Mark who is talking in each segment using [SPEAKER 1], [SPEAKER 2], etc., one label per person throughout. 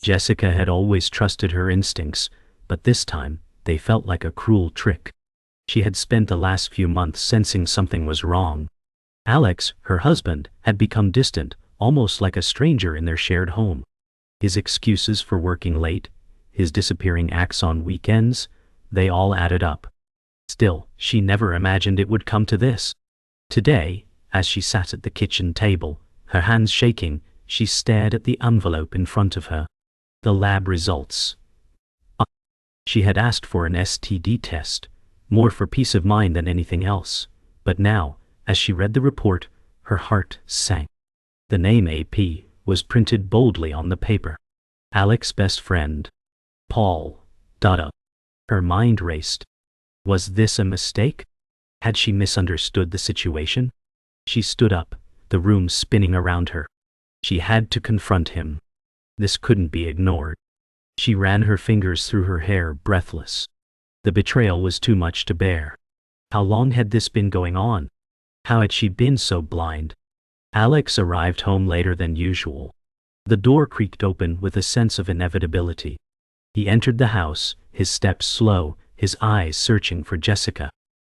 [SPEAKER 1] Jessica had always trusted her instincts, but this time, they felt like a cruel trick. She had spent the last few months sensing something was wrong. Alex, her husband, had become distant, almost like a stranger in their shared home. His excuses for working late, his disappearing acts on weekends, they all added up. Still, she never imagined it would come to this. Today, as she sat at the kitchen table, her hands shaking, she stared at the envelope in front of her. The lab results. She had asked for an STD test, more for peace of mind than anything else, but now, as she read the report, her heart sank. The name AP was printed boldly on the paper. Alex's best friend. Paul. Her mind raced. Was this a mistake? Had she misunderstood the situation? She stood up, the room spinning around her. She had to confront him. This couldn't be ignored. She ran her fingers through her hair, breathless. The betrayal was too much to bear. How long had this been going on? How had she been so blind? Alex arrived home later than usual. The door creaked open with a sense of inevitability. He entered the house, his steps slow, his eyes searching for Jessica.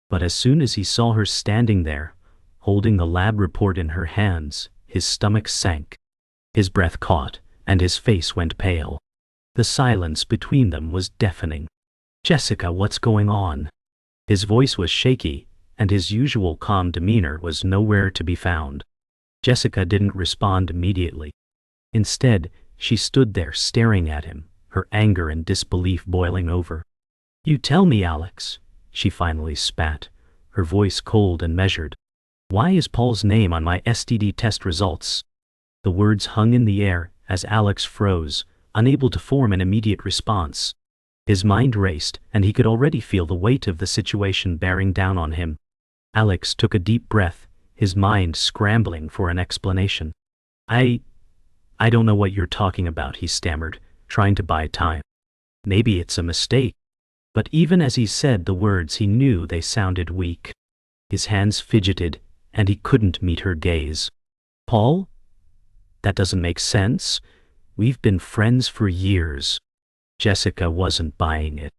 [SPEAKER 1] But as soon as he saw her standing there, holding the lab report in her hands, his stomach sank. His breath caught, and his face went pale. The silence between them was deafening. "Jessica, what's going on?" His voice was shaky, and his usual calm demeanor was nowhere to be found. Jessica didn't respond immediately. Instead, she stood there staring at him, her anger and disbelief boiling over. "You tell me, Alex," she finally spat, her voice cold and measured. "Why is Paul's name on my STD test results?" The words hung in the air as Alex froze, unable to form an immediate response. His mind raced, and he could already feel the weight of the situation bearing down on him. Alex took a deep breath, his mind scrambling for an explanation. I don't know what you're talking about," he stammered, trying to buy time. "Maybe it's a mistake." But even as he said the words, he knew they sounded weak. His hands fidgeted, and he couldn't meet her gaze. "Paul? That doesn't make sense. We've been friends for years." Jessica wasn't buying it.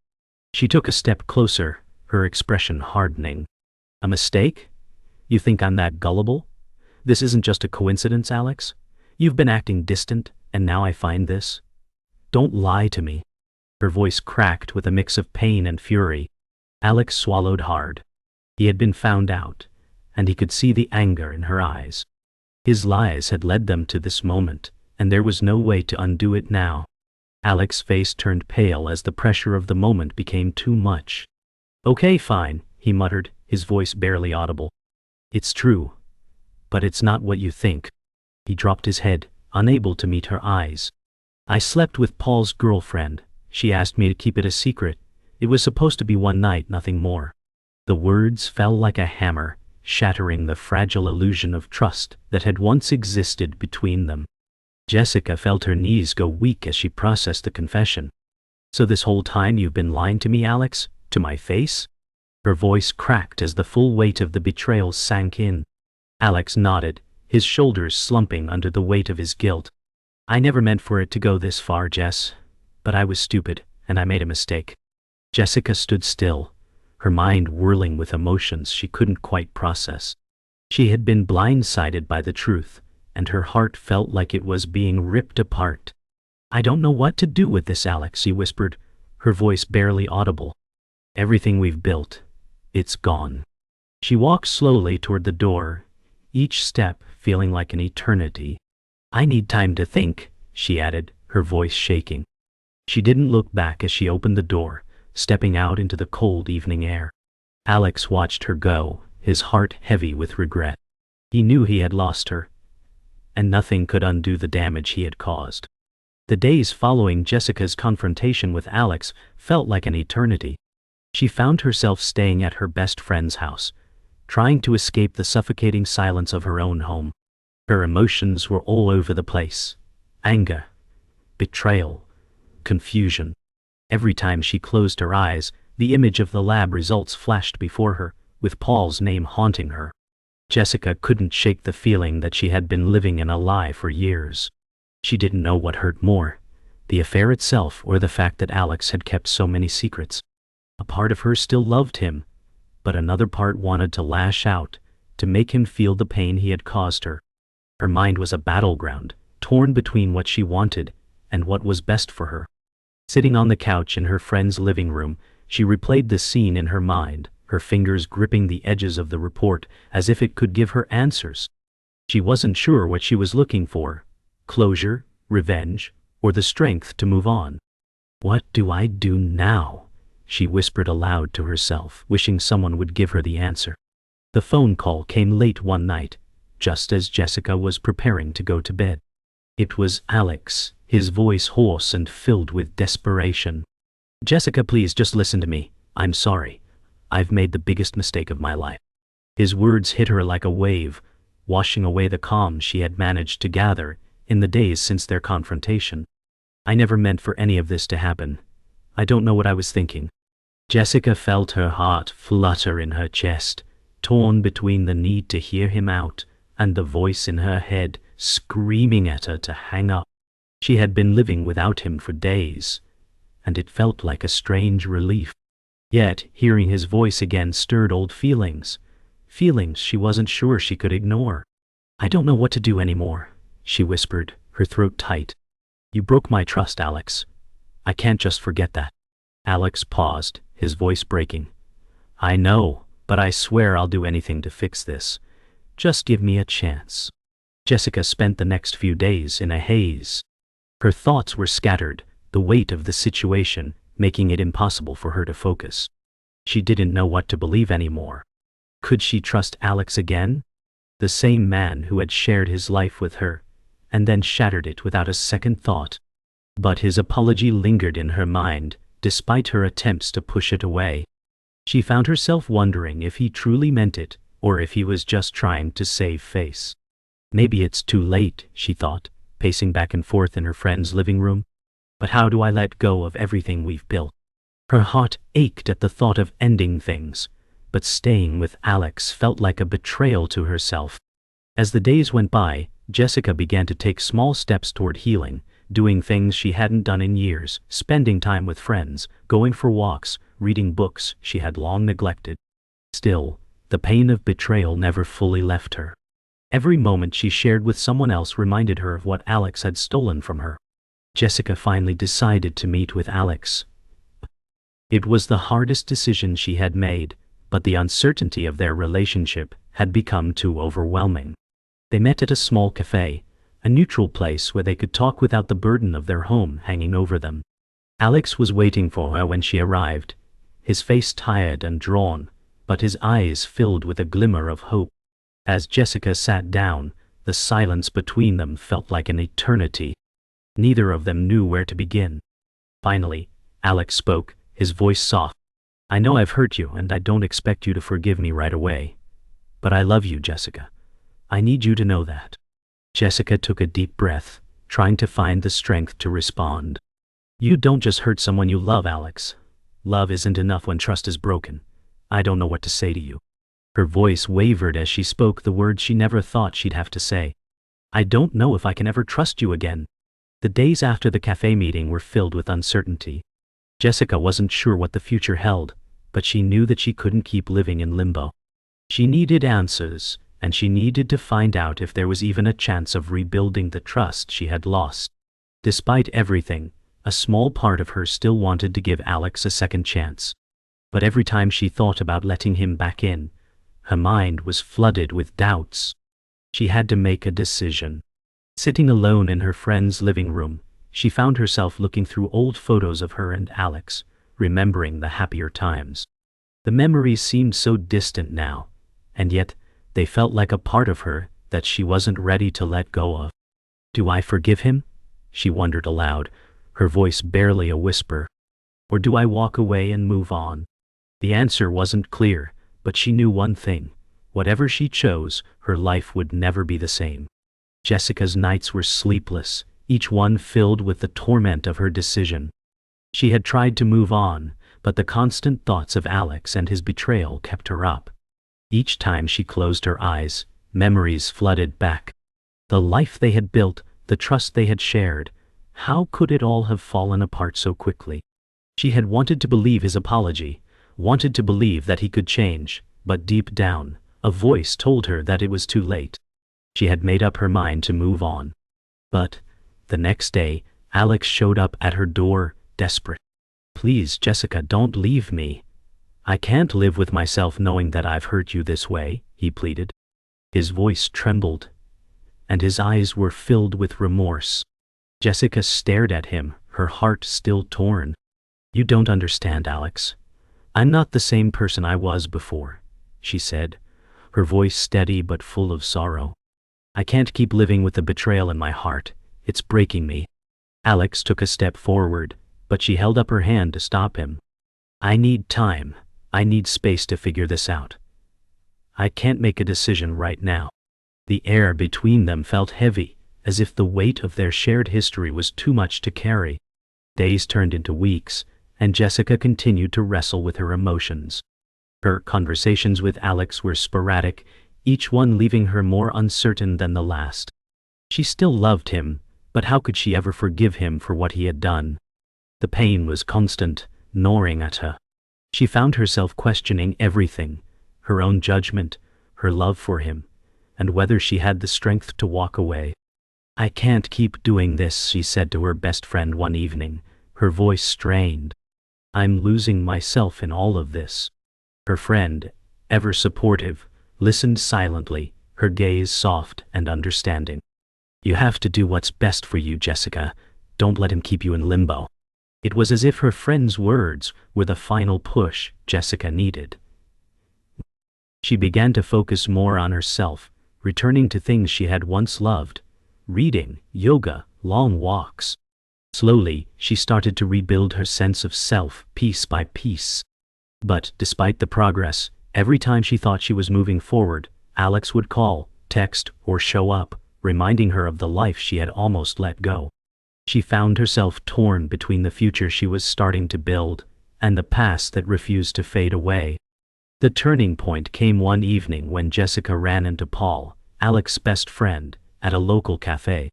[SPEAKER 1] She took a step closer, her expression hardening. "A mistake? You think I'm that gullible? This isn't just a coincidence, Alex? You've been acting distant, and now I find this? Don't lie to me." Her voice cracked with a mix of pain and fury. Alex swallowed hard. He had been found out, and he could see the anger in her eyes. His lies had led them to this moment, and there was no way to undo it now. Alex's face turned pale as the pressure of the moment became too much. "Okay, fine," he muttered, his voice barely audible. "It's true. But it's not what you think." He dropped his head, unable to meet her eyes. "I slept with Paul's girlfriend. She asked me to keep it a secret. It was supposed to be one night, nothing more." The words fell like a hammer, shattering the fragile illusion of trust that had once existed between them. Jessica felt her knees go weak as she processed the confession. "So this whole time you've been lying to me, Alex? To my face?" Her voice cracked as the full weight of the betrayal sank in. Alex nodded, his shoulders slumping under the weight of his guilt. "I never meant for it to go this far, Jess. But I was stupid, and I made a mistake." Jessica stood still, her mind whirling with emotions she couldn't quite process. She had been blindsided by the truth, and her heart felt like it was being ripped apart. "I don't know what to do with this, Alex," she whispered, her voice barely audible. "Everything we've built, it's gone." She walked slowly toward the door, each step feeling like an eternity. "I need time to think," she added, her voice shaking. She didn't look back as she opened the door, stepping out into the cold evening air. Alex watched her go, his heart heavy with regret. He knew he had lost her, and nothing could undo the damage he had caused. The days following Jessica's confrontation with Alex felt like an eternity. She found herself staying at her best friend's house, trying to escape the suffocating silence of her own home. Her emotions were all over the place. Anger, betrayal, confusion. Every time she closed her eyes, the image of the lab results flashed before her, with Paul's name haunting her. Jessica couldn't shake the feeling that she had been living in a lie for years. She didn't know what hurt more, the affair itself or the fact that Alex had kept so many secrets. A part of her still loved him, but another part wanted to lash out, to make him feel the pain he had caused her. Her mind was a battleground, torn between what she wanted and what was best for her. Sitting on the couch in her friend's living room, she replayed the scene in her mind, her fingers gripping the edges of the report as if it could give her answers. She wasn't sure what she was looking for: closure, revenge, or the strength to move on. "What do I do now?" she whispered aloud to herself, wishing someone would give her the answer. The phone call came late one night, just as Jessica was preparing to go to bed. It was Alex, his voice hoarse and filled with desperation. "Jessica, please just listen to me. I'm sorry. I've made the biggest mistake of my life." His words hit her like a wave, washing away the calm she had managed to gather in the days since their confrontation. "I never meant for any of this to happen. I don't know what I was thinking." Jessica felt her heart flutter in her chest, torn between the need to hear him out and the voice in her head screaming at her to hang up. She had been living without him for days, and it felt like a strange relief. Yet, hearing his voice again stirred old feelings she wasn't sure she could ignore. "I don't know what to do anymore," she whispered, her throat tight. "You broke my trust, Alex. I can't just forget that." Alex paused, his voice breaking. "I know, but I swear I'll do anything to fix this. Just give me a chance." Jessica spent the next few days in a haze. Her thoughts were scattered, the weight of the situation making it impossible for her to focus. She didn't know what to believe anymore. Could she trust Alex again? The same man who had shared his life with her, and then shattered it without a second thought. But his apology lingered in her mind, despite her attempts to push it away. She found herself wondering if he truly meant it, or if he was just trying to save face. "Maybe it's too late," she thought, pacing back and forth in her friend's living room. "But how do I let go of everything we've built?" Her heart ached at the thought of ending things, but staying with Alex felt like a betrayal to herself. As the days went by, Jessica began to take small steps toward healing, doing things she hadn't done in years, spending time with friends, going for walks, reading books she had long neglected. Still, the pain of betrayal never fully left her. Every moment she shared with someone else reminded her of what Alex had stolen from her. Jessica finally decided to meet with Alex. It was the hardest decision she had made, but the uncertainty of their relationship had become too overwhelming. They met at a small cafe, a neutral place where they could talk without the burden of their home hanging over them. Alex was waiting for her when she arrived, his face tired and drawn, but his eyes filled with a glimmer of hope. As Jessica sat down, the silence between them felt like an eternity. Neither of them knew where to begin. Finally, Alex spoke, his voice soft. "I know I've hurt you, and I don't expect you to forgive me right away. But I love you, Jessica. I need you to know that." Jessica took a deep breath, trying to find the strength to respond. "You don't just hurt someone you love, Alex. Love isn't enough when trust is broken. I don't know what to say to you." Her voice wavered as she spoke the words she never thought she'd have to say. "I don't know if I can ever trust you again." The days after the cafe meeting were filled with uncertainty. Jessica wasn't sure what the future held, but she knew that she couldn't keep living in limbo. She needed answers, and she needed to find out if there was even a chance of rebuilding the trust she had lost. Despite everything, a small part of her still wanted to give Alex a second chance. But every time she thought about letting him back in, her mind was flooded with doubts. She had to make a decision. Sitting alone in her friend's living room, she found herself looking through old photos of her and Alex, remembering the happier times. The memories seemed so distant now, and yet they felt like a part of her that she wasn't ready to let go of. "Do I forgive him?" she wondered aloud, her voice barely a whisper. "Or do I walk away and move on?" The answer wasn't clear, but she knew one thing: whatever she chose, her life would never be the same. Jessica's nights were sleepless, each one filled with the torment of her decision. She had tried to move on, but the constant thoughts of Alex and his betrayal kept her up. Each time she closed her eyes, memories flooded back. The life they had built, the trust they had shared, How could it all have fallen apart so quickly? She had wanted to believe his apology, wanted to believe that he could change, but deep down, a voice told her that it was too late. She had made up her mind to move on. But, the next day, Alex showed up at her door, desperate. "Please, Jessica, don't leave me. I can't live with myself knowing that I've hurt you this way," he pleaded. His voice trembled, and his eyes were filled with remorse. Jessica stared at him, her heart still torn. "You don't understand, Alex. I'm not the same person I was before," she said, her voice steady but full of sorrow. "I can't keep living with the betrayal in my heart. It's breaking me." Alex took a step forward, but she held up her hand to stop him. "I need time. I need space to figure this out. I can't make a decision right now." The air between them felt heavy, as if the weight of their shared history was too much to carry. Days turned into weeks, and Jessica continued to wrestle with her emotions. Her conversations with Alex were sporadic, each one leaving her more uncertain than the last. She still loved him, but how could she ever forgive him for what he had done? The pain was constant, gnawing at her. She found herself questioning everything, her own judgment, her love for him, and whether she had the strength to walk away. "I can't keep doing this," she said to her best friend one evening, her voice strained. "I'm losing myself in all of this." Her friend, ever supportive, listened silently, her gaze soft and understanding. "You have to do what's best for you, Jessica. Don't let him keep you in limbo." It was as if her friend's words were the final push Jessica needed. She began to focus more on herself, returning to things she had once loved: reading, yoga, long walks. Slowly, she started to rebuild her sense of self, piece by piece. But, despite the progress, every time she thought she was moving forward, Alex would call, text, or show up, reminding her of the life she had almost let go. She found herself torn between the future she was starting to build, and the past that refused to fade away. The turning point came one evening when Jessica ran into Paul, Alex's best friend, at a local cafe.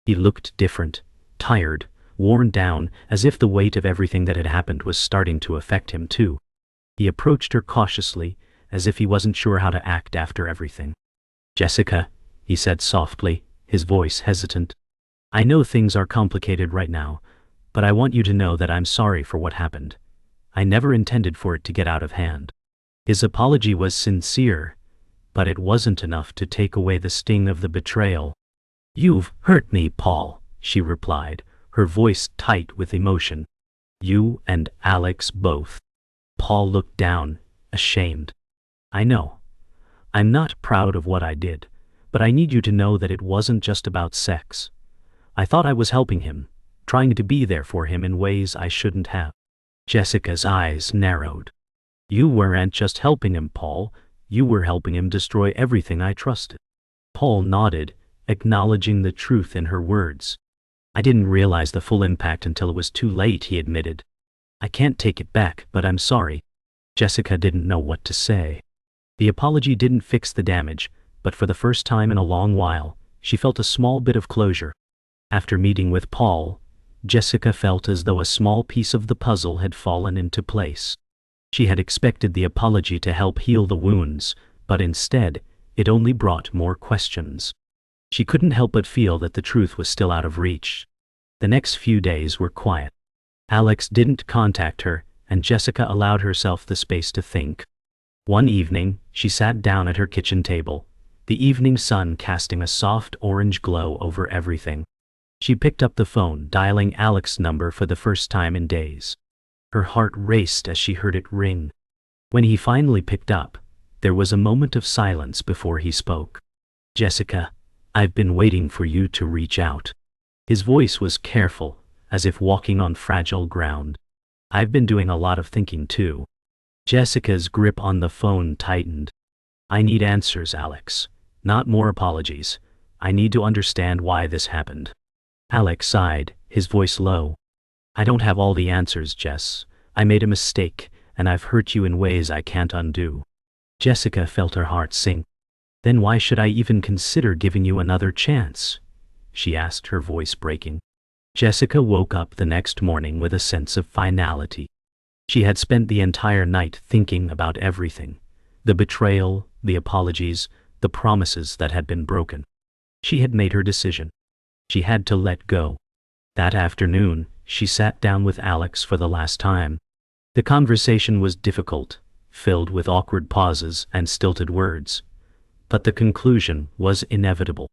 [SPEAKER 1] He looked different, tired, worn down, as if the weight of everything that had happened was starting to affect him too. He approached her cautiously, as if he wasn't sure how to act after everything. "Jessica," he said softly, his voice hesitant. "I know things are complicated right now, but I want you to know that I'm sorry for what happened. I never intended for it to get out of hand." His apology was sincere, but it wasn't enough to take away the sting of the betrayal. "You've hurt me, Paul," she replied, her voice tight with emotion. "You and Alex both." Paul looked down, ashamed. "I know. I'm not proud of what I did, but I need you to know that it wasn't just about sex. I thought I was helping him, trying to be there for him in ways I shouldn't have." Jessica's eyes narrowed. "You weren't just helping him, Paul. You were helping him destroy everything I trusted." Paul nodded, acknowledging the truth in her words. "I didn't realize the full impact until it was too late," he admitted. "I can't take it back, but I'm sorry." Jessica didn't know what to say. The apology didn't fix the damage, but for the first time in a long while, she felt a small bit of closure. After meeting with Paul, Jessica felt as though a small piece of the puzzle had fallen into place. She had expected the apology to help heal the wounds, but instead, it only brought more questions. She couldn't help but feel that the truth was still out of reach. The next few days were quiet. Alex didn't contact her, and Jessica allowed herself the space to think. One evening, she sat down at her kitchen table, the evening sun casting a soft orange glow over everything. She picked up the phone, dialing Alex's number for the first time in days. Her heart raced as she heard it ring. When he finally picked up, there was a moment of silence before he spoke. "Jessica, I've been waiting for you to reach out." His voice was careful, as if walking on fragile ground. "I've been doing a lot of thinking too." Jessica's grip on the phone tightened. "I need answers, Alex. Not more apologies. I need to understand why this happened." Alex sighed, his voice low. "I don't have all the answers, Jess. I made a mistake, and I've hurt you in ways I can't undo." Jessica felt her heart sink. "Then why should I even consider giving you another chance?" she asked, her voice breaking. Jessica woke up the next morning with a sense of finality. She had spent the entire night thinking about everything. The betrayal, the apologies, the promises that had been broken. She had made her decision. She had to let go. That afternoon, she sat down with Alex for the last time. The conversation was difficult, filled with awkward pauses and stilted words. But the conclusion was inevitable.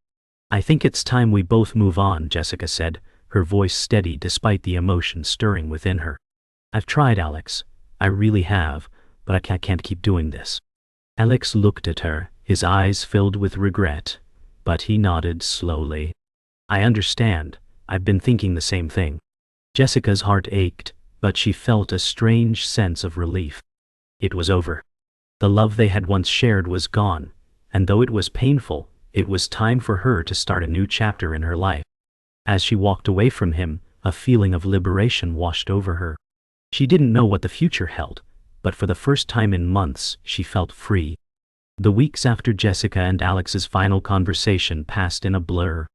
[SPEAKER 1] "I think it's time we both move on," Jessica said, her voice steady despite the emotion stirring within her. "I've tried, Alex. I really have, but I can't keep doing this." Alex looked at her, his eyes filled with regret, but he nodded slowly. "I understand. I've been thinking the same thing." Jessica's heart ached, but she felt a strange sense of relief. It was over. The love they had once shared was gone, and though it was painful, it was time for her to start a new chapter in her life. As she walked away from him, a feeling of liberation washed over her. She didn't know what the future held, but for the first time in months, she felt free. The weeks after Jessica and Alex's final conversation passed in a blur.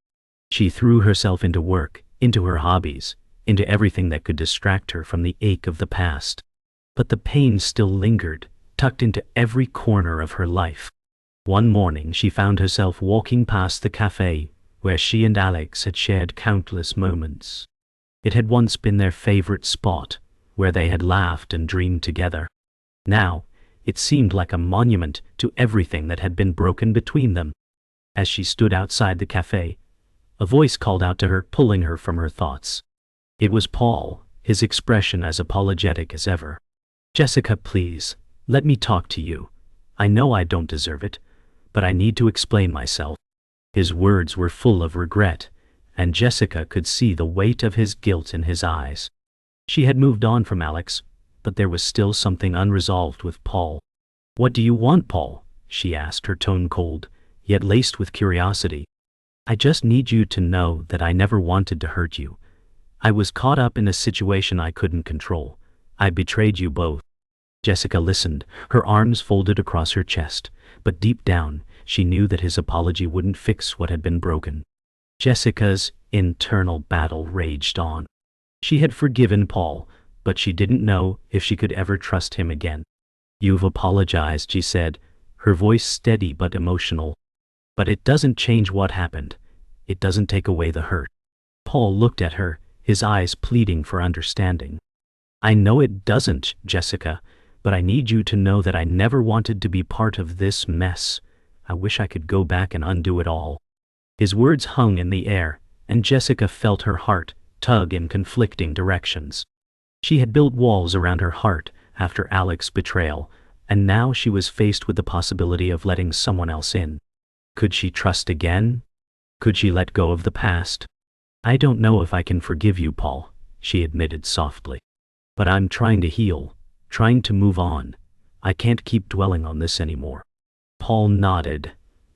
[SPEAKER 1] She threw herself into work, into her hobbies, into everything that could distract her from the ache of the past. But the pain still lingered, tucked into every corner of her life. One morning she found herself walking past the cafe, where she and Alex had shared countless moments. It had once been their favorite spot, where they had laughed and dreamed together. Now, it seemed like a monument to everything that had been broken between them. As she stood outside the cafe, a voice called out to her, pulling her from her thoughts. It was Paul, his expression as apologetic as ever. "Jessica, please, let me talk to you. I know I don't deserve it, but I need to explain myself." His words were full of regret, and Jessica could see the weight of his guilt in his eyes. She had moved on from Alex, but there was still something unresolved with Paul. "What do you want, Paul?" she asked, her tone cold, yet laced with curiosity. "I just need you to know that I never wanted to hurt you. I was caught up in a situation I couldn't control. I betrayed you both." Jessica listened, her arms folded across her chest, but deep down, she knew that his apology wouldn't fix what had been broken. Jessica's internal battle raged on. She had forgiven Paul, but she didn't know if she could ever trust him again. "You've apologized," she said, her voice steady but emotional. "But it doesn't change what happened. It doesn't take away the hurt." Paul looked at her, his eyes pleading for understanding. "I know it doesn't, Jessica, but I need you to know that I never wanted to be part of this mess. I wish I could go back and undo it all." His words hung in the air, and Jessica felt her heart tug in conflicting directions. She had built walls around her heart after Alex's betrayal, and now she was faced with the possibility of letting someone else in. Could she trust again? Could she let go of the past? "I don't know if I can forgive you, Paul," she admitted softly. "But I'm trying to heal, trying to move on. I can't keep dwelling on this anymore." Paul nodded,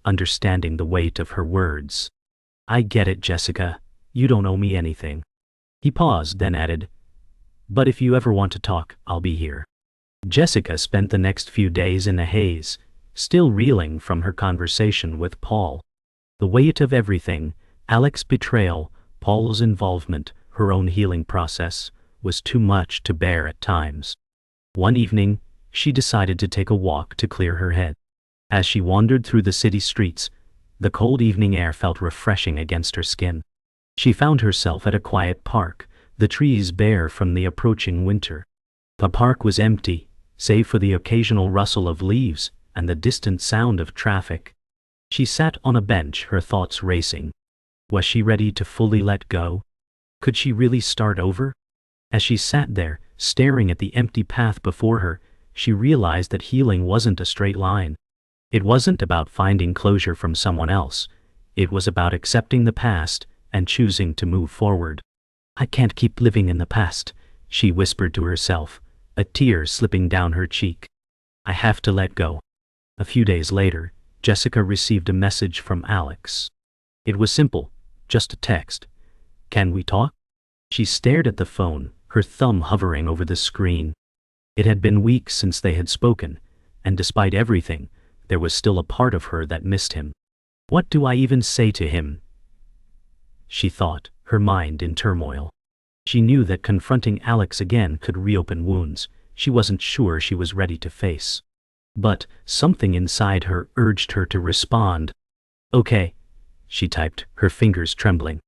[SPEAKER 1] understanding the weight of her words. "I get it, Jessica. You don't owe me anything." He paused, then added, "But if you ever want to talk, I'll be here." Jessica spent the next few days in a haze, still reeling from her conversation with Paul. The weight of everything, Alex's betrayal, Paul's involvement, her own healing process, was too much to bear at times. One evening, she decided to take a walk to clear her head. As she wandered through the city streets, the cold evening air felt refreshing against her skin. She found herself at a quiet park, the trees bare from the approaching winter. The park was empty, save for the occasional rustle of leaves and the distant sound of traffic. She sat on a bench, her thoughts racing. Was she ready to fully let go? Could she really start over? As she sat there, staring at the empty path before her, she realized that healing wasn't a straight line. It wasn't about finding closure from someone else. It was about accepting the past and choosing to move forward. "I can't keep living in the past," she whispered to herself, a tear slipping down her cheek. "I have to let go." A few days later, Jessica received a message from Alex. It was simple, just a text. "Can we talk?" She stared at the phone, her thumb hovering over the screen. It had been weeks since they had spoken, and despite everything, there was still a part of her that missed him. "What do I even say to him?" she thought, her mind in turmoil. She knew that confronting Alex again could reopen wounds she wasn't sure she was ready to face. But something inside her urged her to respond. "Okay," she typed, her fingers trembling.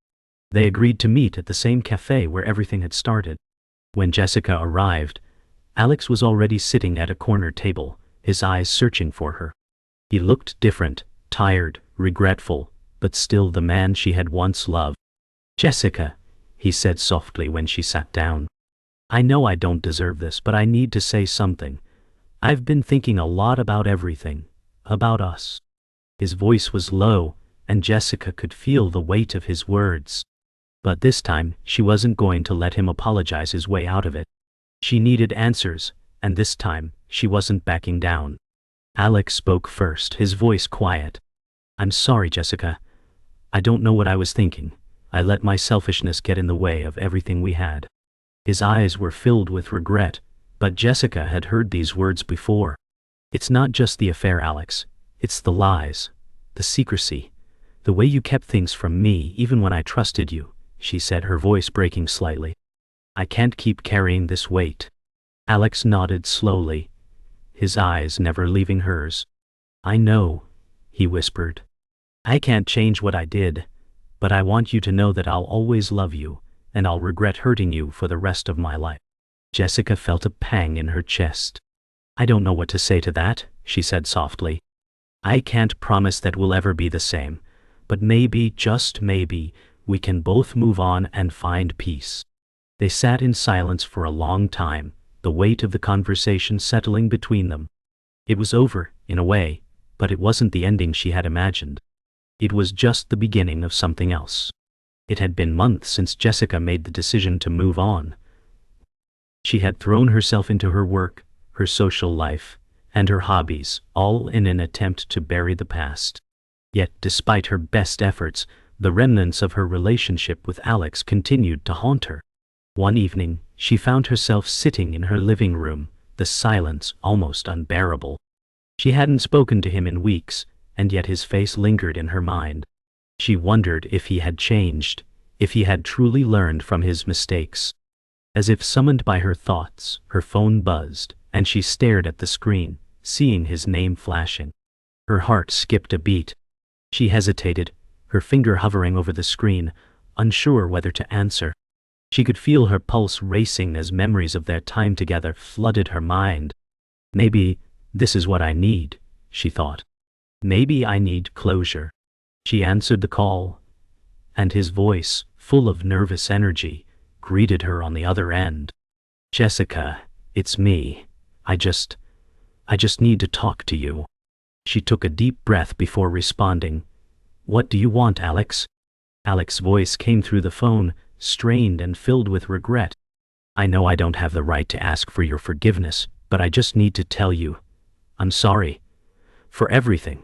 [SPEAKER 1] They agreed to meet at the same cafe where everything had started. When Jessica arrived, Alex was already sitting at a corner table, his eyes searching for her. He looked different, tired, regretful, but still the man she had once loved. "Jessica," he said softly when she sat down. "I know I don't deserve this, but I need to say something. I've been thinking a lot about everything, about us." His voice was low, and Jessica could feel the weight of his words. But this time, she wasn't going to let him apologize his way out of it. She needed answers, and this time, she wasn't backing down. Alex spoke first, his voice quiet. "I'm sorry, Jessica. I don't know what I was thinking. I let my selfishness get in the way of everything we had." His eyes were filled with regret, but Jessica had heard these words before. "It's not just the affair, Alex. It's the lies, the secrecy, the way you kept things from me even when I trusted you," she said, her voice breaking slightly. "I can't keep carrying this weight." Alex nodded slowly, his eyes never leaving hers. "I know," he whispered. "I can't change what I did, but I want you to know that I'll always love you, and I'll regret hurting you for the rest of my life." Jessica felt a pang in her chest. "I don't know what to say to that," she said softly. "I can't promise that we'll ever be the same, but maybe, just maybe, we can both move on and find peace." They sat in silence for a long time, the weight of the conversation settling between them. It was over, in a way, but it wasn't the ending she had imagined. It was just the beginning of something else. It had been months since Jessica made the decision to move on. She had thrown herself into her work, her social life, and her hobbies, all in an attempt to bury the past. Yet, despite her best efforts, the remnants of her relationship with Alex continued to haunt her. One evening, she found herself sitting in her living room, the silence almost unbearable. She hadn't spoken to him in weeks, and yet his face lingered in her mind. She wondered if he had changed, if he had truly learned from his mistakes. As if summoned by her thoughts, her phone buzzed, and she stared at the screen, seeing his name flashing. Her heart skipped a beat. She hesitated, her finger hovering over the screen, unsure whether to answer. She could feel her pulse racing as memories of their time together flooded her mind. "Maybe this is what I need," she thought. "Maybe I need closure." She answered the call, and his voice, full of nervous energy, greeted her on the other end. "Jessica, it's me. I just need to talk to you." She took a deep breath before responding. "What do you want, Alex?" Alex's voice came through the phone, strained and filled with regret. "I know I don't have the right to ask for your forgiveness, but I just need to tell you, I'm sorry. For everything.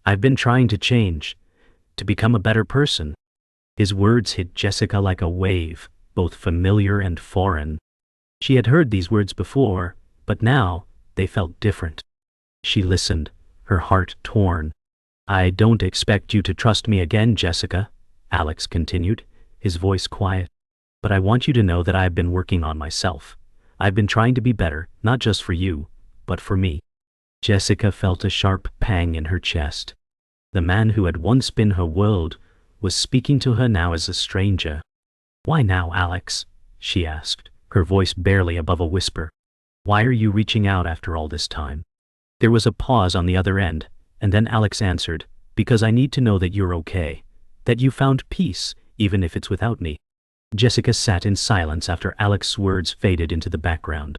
[SPEAKER 1] I've been trying to change, to become a better person." His words hit Jessica like a wave, both familiar and foreign. She had heard these words before, but now they felt different. She listened, her heart torn. "I don't expect you to trust me again, Jessica," Alex continued, his voice quiet. "But I want you to know that I've been working on myself. I've been trying to be better, not just for you, but for me." Jessica felt a sharp pang in her chest. The man who had once been her world was speaking to her now as a stranger. "Why now, Alex?" she asked, her voice barely above a whisper. "Why are you reaching out after all this time?" There was a pause on the other end, and then Alex answered, "Because I need to know that you're okay, that you found peace, even if it's without me." Jessica sat in silence after Alex's words faded into the background.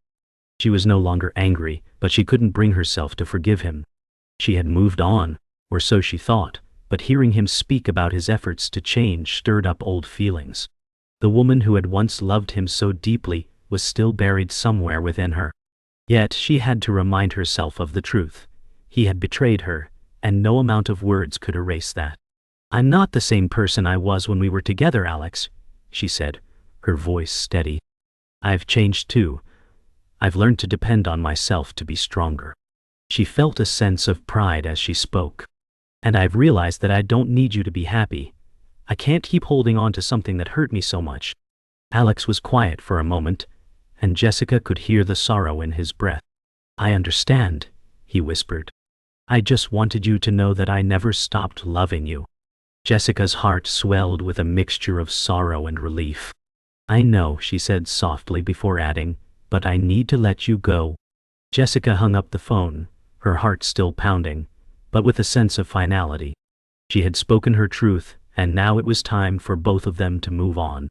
[SPEAKER 1] She was no longer angry, but she couldn't bring herself to forgive him. She had moved on, or so she thought, but hearing him speak about his efforts to change stirred up old feelings. The woman who had once loved him so deeply was still buried somewhere within her. Yet she had to remind herself of the truth. He had betrayed her, and no amount of words could erase that. "I'm not the same person I was when we were together, Alex," she said, her voice steady. "I've changed too. I've learned to depend on myself to be stronger." She felt a sense of pride as she spoke. "And I've realized that I don't need you to be happy. I can't keep holding on to something that hurt me so much. Alex was quiet for a moment, and Jessica could hear the sorrow in his breath. I understand, he whispered. I just wanted you to know that I never stopped loving you. Jessica's heart swelled with a mixture of sorrow and relief. I know, she said softly before adding, but I need to let you go. Jessica hung up the phone, her heart still pounding, but with a sense of finality. She had spoken her truth, and now it was time for both of them to move on.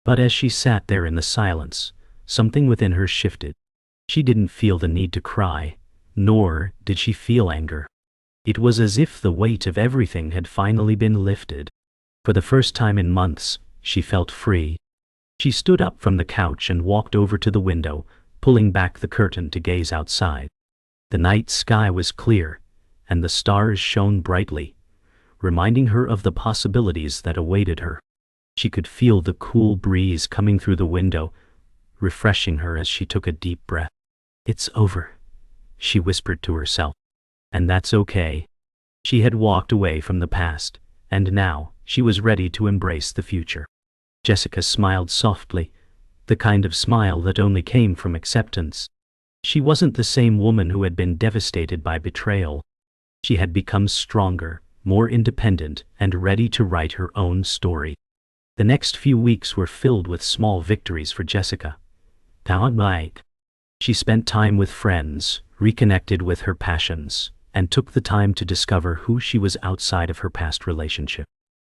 [SPEAKER 1] But as she sat there in the silence, something within her shifted. She didn't feel the need to cry, nor did she feel anger. It was as if the weight of everything had finally been lifted. For the first time in months, she felt free. She stood up from the couch and walked over to the window, pulling back the curtain to gaze outside. The night sky was clear, and the stars shone brightly, reminding her of the possibilities that awaited her. She could feel the cool breeze coming through the window, refreshing her as she took a deep breath. It's over, she whispered to herself. And that's okay. She had walked away from the past, and now she was ready to embrace the future. Jessica smiled softly, the kind of smile that only came from acceptance. She wasn't the same woman who had been devastated by betrayal. She had become stronger, more independent, and ready to write her own story. The next few weeks were filled with small victories for Jessica. She spent time with friends, reconnected with her passions, and took the time to discover who she was outside of her past relationship.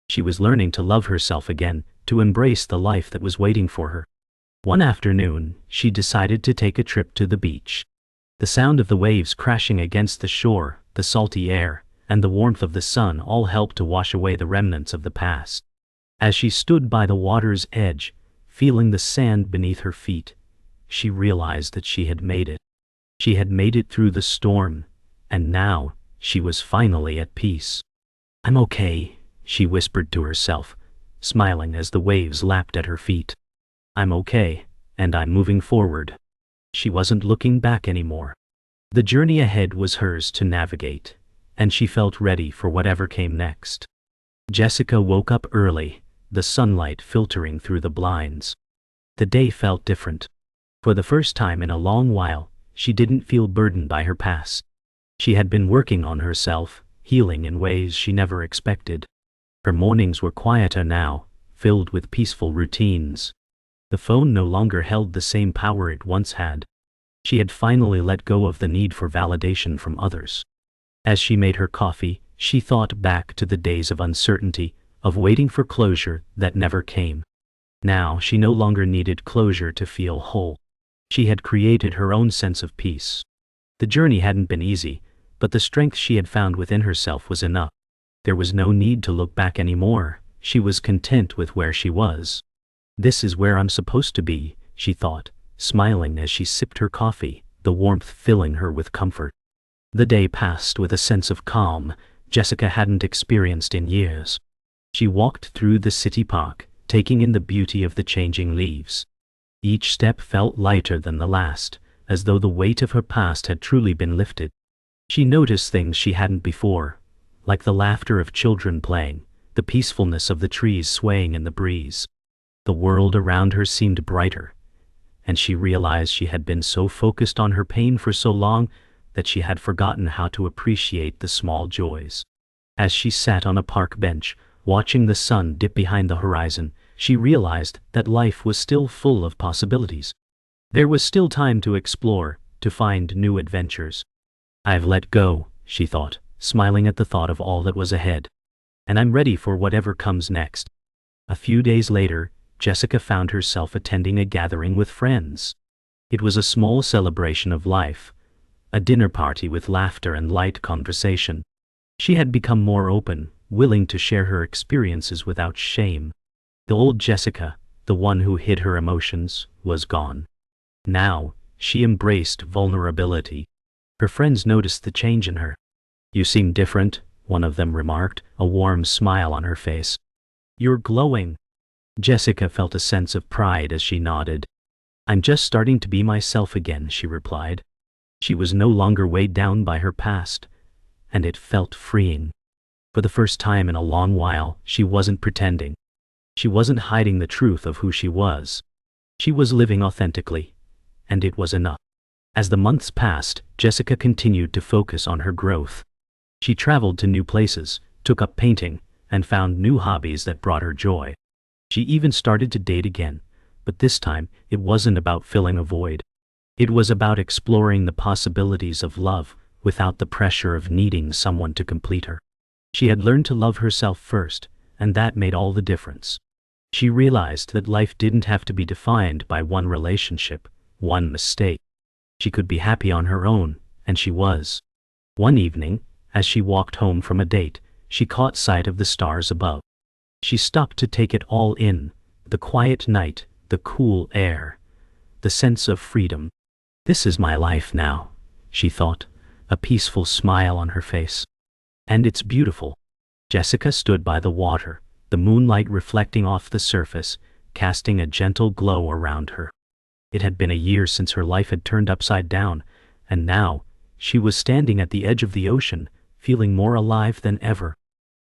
[SPEAKER 1] She was learning to love herself again, to embrace the life that was waiting for her. One afternoon, she decided to take a trip to the beach. The sound of the waves crashing against the shore, the salty air, and the warmth of the sun all helped to wash away the remnants of the past. As she stood by the water's edge, feeling the sand beneath her feet, she realized that she had made it. She had made it through the storm, and now she was finally at peace. I'm okay, she whispered to herself, smiling as the waves lapped at her feet. I'm okay, and I'm moving forward. She wasn't looking back anymore. The journey ahead was hers to navigate, and she felt ready for whatever came next. Jessica woke up early, the sunlight filtering through the blinds. The day felt different. For the first time in a long while, she didn't feel burdened by her past. She had been working on herself, healing in ways she never expected. Her mornings were quieter now, filled with peaceful routines. The phone no longer held the same power it once had. She had finally let go of the need for validation from others. As she made her coffee, she thought back to the days of uncertainty, of waiting for closure that never came. Now she no longer needed closure to feel whole. She had created her own sense of peace. The journey hadn't been easy, but the strength she had found within herself was enough. There was no need to look back anymore. She was content with where she was. This is where I'm supposed to be, she thought, smiling as she sipped her coffee, the warmth filling her with comfort. The day passed with a sense of calm Jessica hadn't experienced in years. She walked through the city park, taking in the beauty of the changing leaves. Each step felt lighter than the last, as though the weight of her past had truly been lifted. She noticed things she hadn't before, like the laughter of children playing, the peacefulness of the trees swaying in the breeze. The world around her seemed brighter, and she realized she had been so focused on her pain for so long that she had forgotten how to appreciate the small joys. As she sat on a park bench, watching the sun dip behind the horizon, she realized that life was still full of possibilities. There was still time to explore, to find new adventures. I've let go, she thought, smiling at the thought of all that was ahead. And I'm ready for whatever comes next. A few days later, Jessica found herself attending a gathering with friends. It was a small celebration of life, a dinner party with laughter and light conversation. She had become more open, willing to share her experiences without shame. The old Jessica, the one who hid her emotions, was gone. Now, she embraced vulnerability. Her friends noticed the change in her. You seem different, one of them remarked, a warm smile on her face. You're glowing. Jessica felt a sense of pride as she nodded. I'm just starting to be myself again, she replied. She was no longer weighed down by her past, and it felt freeing. For the first time in a long while, she wasn't pretending. She wasn't hiding the truth of who she was. She was living authentically, and it was enough. As the months passed, Jessica continued to focus on her growth. She traveled to new places, took up painting, and found new hobbies that brought her joy. She even started to date again, but this time it wasn't about filling a void. It was about exploring the possibilities of love without the pressure of needing someone to complete her. She had learned to love herself first, and that made all the difference. She realized that life didn't have to be defined by one relationship, one mistake. She could be happy on her own, and she was. One evening, as she walked home from a date, she caught sight of the stars above. She stopped to take it all in, the quiet night, the cool air, the sense of freedom. "This is my life now," she thought, a peaceful smile on her face. "And it's beautiful." Jessica stood by the water, the moonlight reflecting off the surface, casting a gentle glow around her. It had been a year since her life had turned upside down, and now, she was standing at the edge of the ocean, feeling more alive than ever.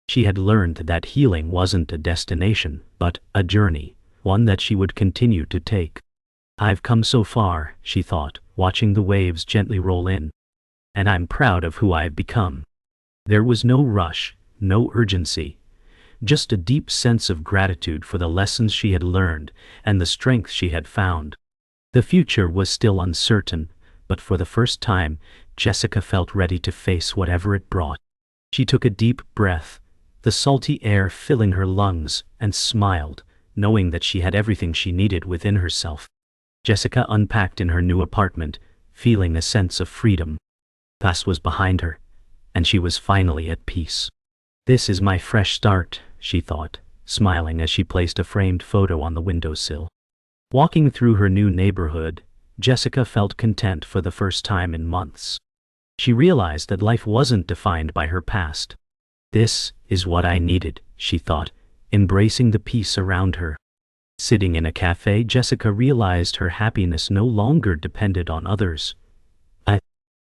[SPEAKER 1] She had learned that healing wasn't a destination, but a journey, one that she would continue to take. "I've come so far," she thought, watching the waves gently roll in. "And I'm proud of who I've become." There was no rush, no urgency, just a deep sense of gratitude for the lessons she had learned and the strength she had found. The future was still uncertain, but for the first time, Jessica felt ready to face whatever it brought. She took a deep breath, the salty air filling her lungs, and smiled, knowing that she had everything she needed within herself. Jessica unpacked in her new apartment, feeling a sense of freedom. The past was behind her, and she was finally at peace. "This is my fresh start," she thought, smiling as she placed a framed photo on the windowsill. Walking through her new neighborhood, Jessica felt content for the first time in months. She realized that life wasn't defined by her past. "This is what I needed," she thought, embracing the peace around her. Sitting in a cafe, Jessica realized her happiness no longer depended on others.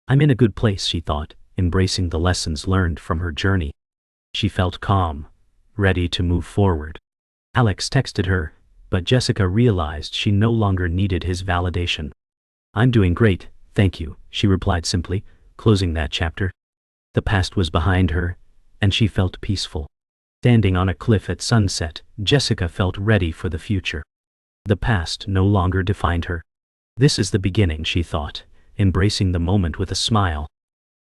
[SPEAKER 1] I'm in a good place," she thought, embracing the lessons learned from her journey. She felt calm, ready to move forward. Alex texted her, but Jessica realized she no longer needed his validation. "I'm doing great, thank you," she replied simply, closing that chapter. The past was behind her, and she felt peaceful. Standing on a cliff at sunset, Jessica felt ready for the future. The past no longer defined her. "This is the beginning," she thought, embracing the moment with a smile.